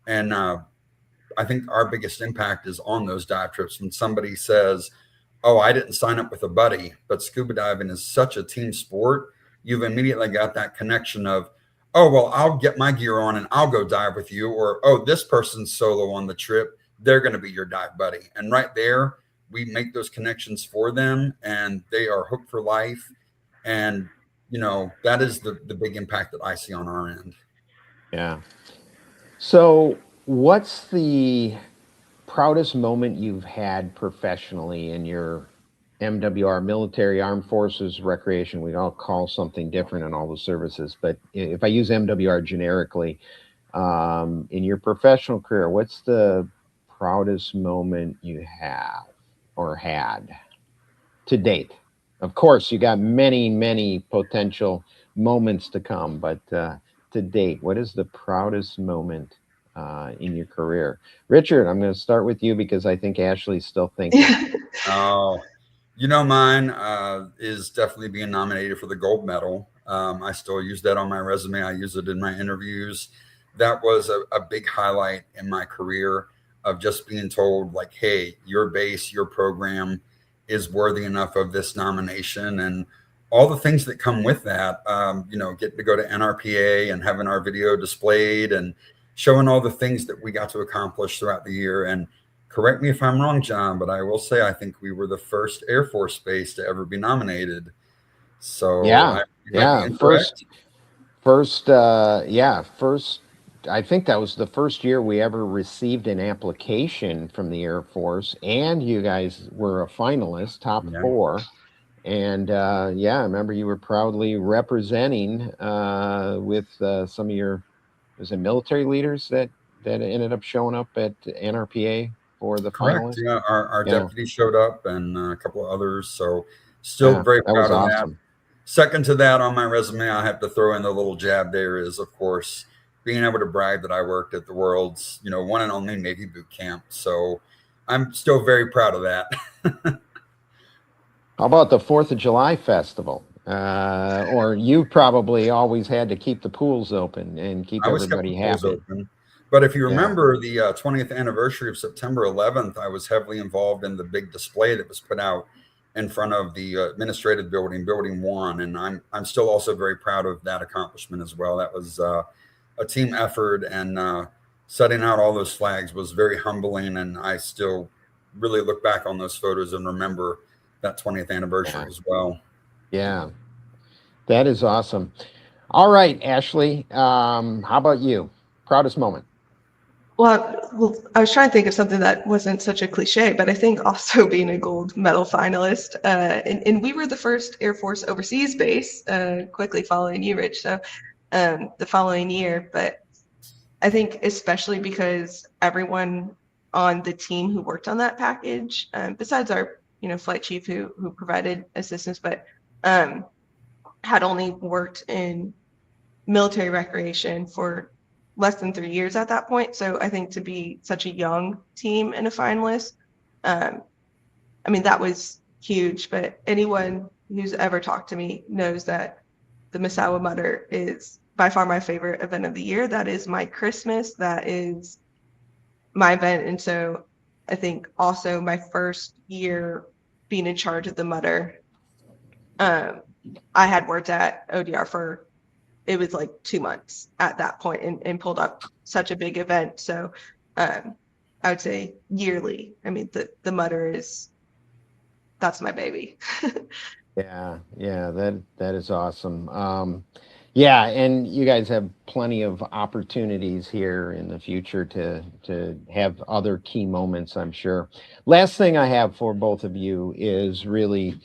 And I think our biggest impact is on those dive trips. When somebody says, oh, I didn't sign up with a buddy, but scuba diving is such a team sport, you've immediately got that connection of, oh, well, I'll get my gear on and I'll go dive with you. Or, oh, this person's solo on the trip. They're going to be your dive buddy. And right there, we make those connections for them, and they are hooked for life. And, that is the big impact that I see on our end. Yeah. So what's the proudest moment you've had professionally in your MWR, military, armed forces, recreation? We all call something different in all the services, but if I use MWR generically, in your professional career, what's the proudest moment you have or had to date? Of course, you got many, many potential moments to come, but to date, what is the proudest moment in your career? Richard, I'm going to start with you because I think Ashleigh's still thinking. Oh, mine is definitely being nominated for the gold medal. I still use that on my resume. I use it in my interviews. That was a big highlight in my career of just being told, like, hey, your base, your program is worthy enough of this nomination, and all the things that come with that. Getting to go to NRPA and having our video displayed and showing all the things that we got to accomplish throughout the year. And correct me if I'm wrong, John, but I will say I think we were the first Air Force base to ever be nominated. So first. I think that was the first year we ever received an application from the Air Force, and you guys were a finalist, top 4. And I remember you were proudly representing with some of your, was it military leaders that ended up showing up at NRPA for the finalists? Yeah, our deputy showed up and a couple of others. So still very proud of that. Second to that on my resume, I have to throw in the little jab there is, of course, being able to brag that I worked at the world's, one and only Navy boot camp. So I'm still very proud of that. How about the 4th of July festival? Or you probably always had to keep the pools open and keep everybody happy. But if you remember the 20th anniversary of September 11th, I was heavily involved in the big display that was put out in front of the administrative building, Building 1. And I'm still also very proud of that accomplishment as well. That was a team effort, and setting out all those flags was very humbling. And I still really look back on those photos and remember that 20th anniversary Yeah. as well. Yeah. That is awesome. All right, Ashleigh. How about you? Proudest moment. Well, I was trying to think of something that wasn't such a cliche, but I think also being a gold medal finalist. And we were the first Air Force overseas base, quickly following you, Rich. So the following year, but I think especially because everyone on the team who worked on that package, besides our flight chief who provided assistance, but had only worked in military recreation for less than 3 years at that point. So I think to be such a young team and a finalist, I mean, that was huge. But anyone who's ever talked to me knows that the Misawa Mutter is by far my favorite event of the year. That is my Christmas. That is my event. And so I think also my first year being in charge of the Mutter, I had worked at ODR for, it was like 2 months at that point, and pulled up such a big event. So I would say yearly. I mean, the Mutter that's my baby. Yeah, that is awesome. Yeah, and you guys have plenty of opportunities here in the future to have other key moments, I'm sure. Last thing I have for both of you is really,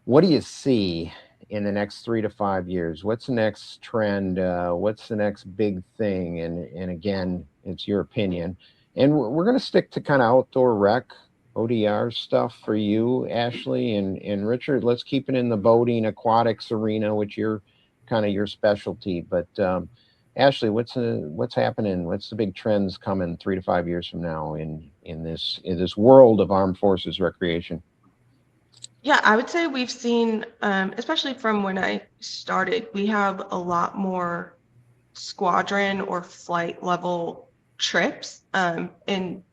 what do you see in the next 3 to 5 years? What's the next trend? What's the next big thing? And again, it's your opinion. And we're going to stick to kind of outdoor rec, ODR stuff for you, Ashleigh and Richard. Let's keep it in the boating aquatics arena, which you're kind of your specialty. But Ashleigh, what's happening? What's the big trends coming 3 to 5 years from now in this world of armed forces recreation? Yeah, I would say we've seen, especially from when I started, we have a lot more squadron or flight level trips. And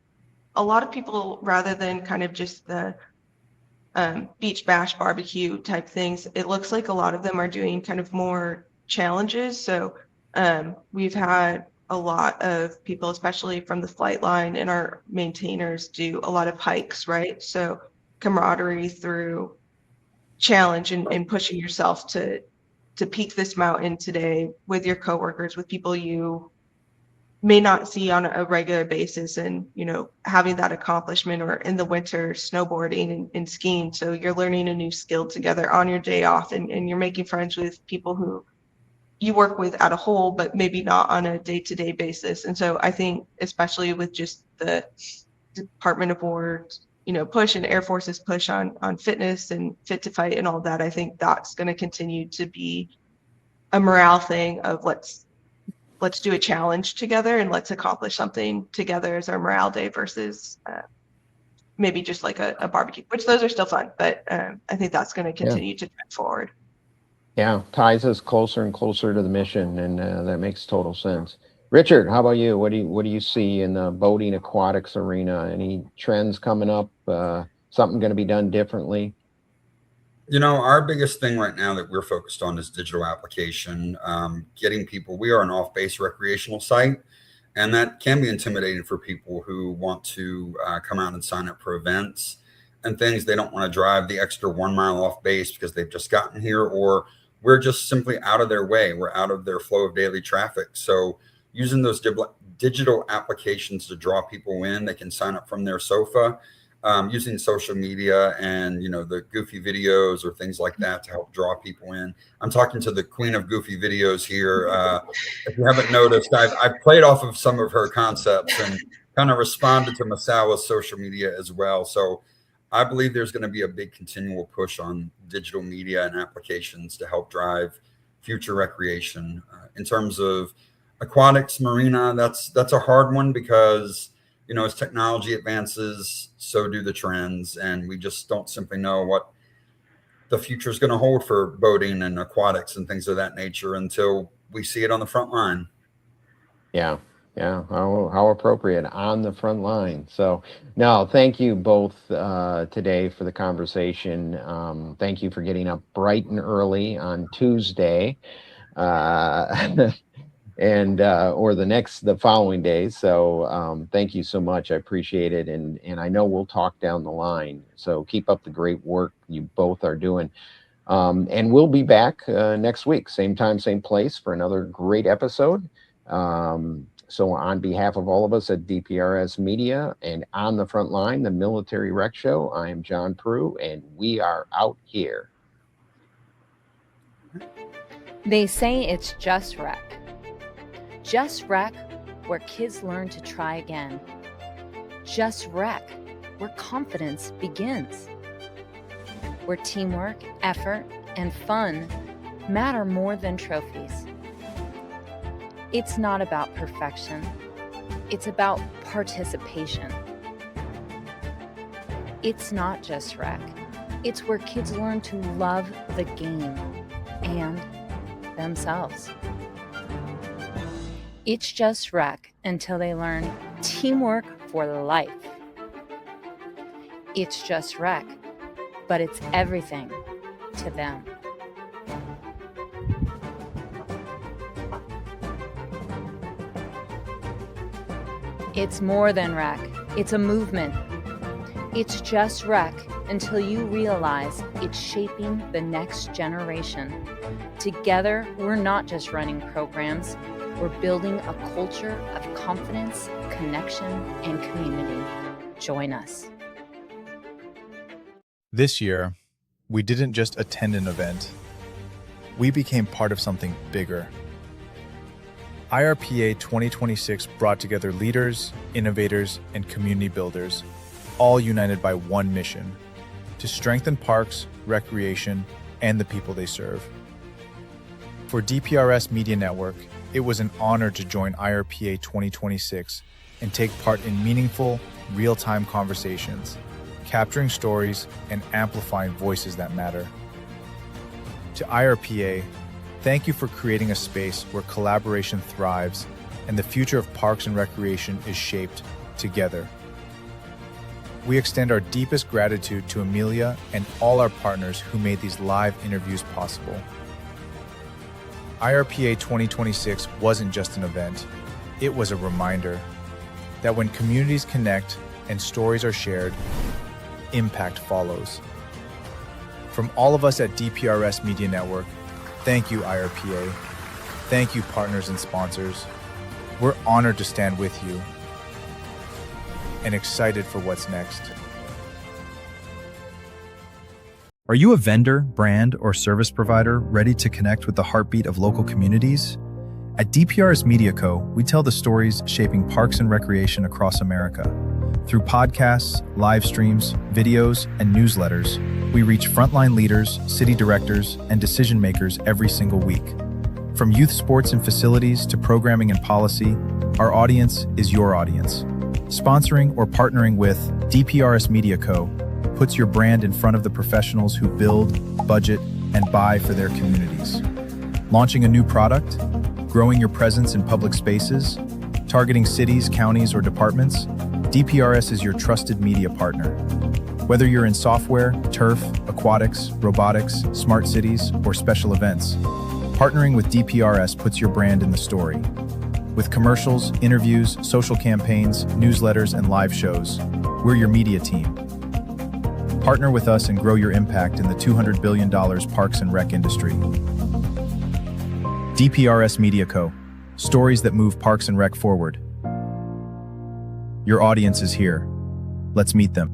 a lot of people, rather than kind of just the beach bash barbecue type things, it looks like a lot of them are doing kind of more challenges. So we've had a lot of people, especially from the flight line and our maintainers, do a lot of hikes, right? So camaraderie through challenge and pushing yourself to peak this mountain today with your coworkers, with people you may not see on a regular basis, and having that accomplishment, or in the winter snowboarding and skiing. So you're learning a new skill together on your day off, and you're making friends with people who you work with at a whole, but maybe not on a day-to-day basis. And so I think, especially with just the Department of War, push, and Air Force's push on fitness and fit to fight and all that, I think that's going to continue to be a morale thing of let's do a challenge together and let's accomplish something together as our morale day, versus maybe just like a barbecue, which those are still fun, but I think that's going to continue to trend forward. Yeah, ties us closer and closer to the mission, and that makes total sense. Richard, how about you? What do you see in the boating aquatics arena? Any trends coming up? Something going to be done differently? Our biggest thing right now that we're focused on is digital application, getting people. We are an off-base recreational site, and that can be intimidating for people who want to come out and sign up for events and things. They don't want to drive the extra 1 mile off base because they've just gotten here, or we're just simply out of their way. We're out of their flow of daily traffic. So using those digital applications to draw people in, they can sign up from their sofa, using social media and, the goofy videos or things like that to help draw people in. I'm talking to the queen of goofy videos here. If you haven't noticed, I've played off of some of her concepts and kind of responded to Misawa's social media as well. So I believe there's going to be a big continual push on digital media and applications to help drive future recreation. In terms of aquatics, marina, that's a hard one because, as technology advances, so do the trends, and we just don't simply know what the future is going to hold for boating and aquatics and things of that nature until we see it on the front line. Yeah. How appropriate, on the front line. So, no, thank you both today for the conversation. Thank you for getting up bright and early on Tuesday. and or the following day. So thank you so much. I appreciate it, and I know we'll talk down the line. So keep up the great work you both are doing. And we'll be back next week, same time, same place, for another great episode. So on behalf of all of us at DPRS Media and On the Frontline, the Military Rec Show, I am John Prue, and we are out here. They say it's just rec. Just rec, where kids learn to try again. Just rec, where confidence begins. Where teamwork, effort, and fun matter more than trophies. It's not about perfection. It's about participation. It's not just rec. It's where kids learn to love the game and themselves. It's just rec until they learn teamwork for life. It's just rec, but it's everything to them. It's more than rec. It's a movement. It's just rec until you realize it's shaping the next generation. Together, we're not just running programs. We're building a culture of confidence, connection, and community. Join us. This year, we didn't just attend an event. We became part of something bigger. IRPA 2026 brought together leaders, innovators, and community builders, all united by one mission: to strengthen parks, recreation, and the people they serve. For DPRS Media Network, it was an honor to join IRPA 2026 and take part in meaningful, real-time conversations, capturing stories and amplifying voices that matter. To IRPA, thank you for creating a space where collaboration thrives and the future of parks and recreation is shaped together. We extend our deepest gratitude to Amelia and all our partners who made these live interviews possible. IRPA 2026 wasn't just an event, it was a reminder that when communities connect and stories are shared, impact follows. From all of us at DPRS Media Network, thank you, IRPA. Thank you, partners and sponsors. We're honored to stand with you and excited for what's next. Are you a vendor, brand, or service provider ready to connect with the heartbeat of local communities? At DPRS Media Co., we tell the stories shaping parks and recreation across America. Through podcasts, live streams, videos, and newsletters, we reach frontline leaders, city directors, and decision makers every single week. From youth sports and facilities to programming and policy, our audience is your audience. Sponsoring or partnering with DPRS Media Co. puts your brand in front of the professionals who build, budget, and buy for their communities. Launching a new product, growing your presence in public spaces, targeting cities, counties, or departments, DPRS is your trusted media partner. Whether you're in software, turf, aquatics, robotics, smart cities, or special events, partnering with DPRS puts your brand in the story. With commercials, interviews, social campaigns, newsletters, and live shows, we're your media team. Partner with us and grow your impact in the $200 billion parks and rec industry. DPRS Media Co. Stories that move parks and rec forward. Your audience is here. Let's meet them.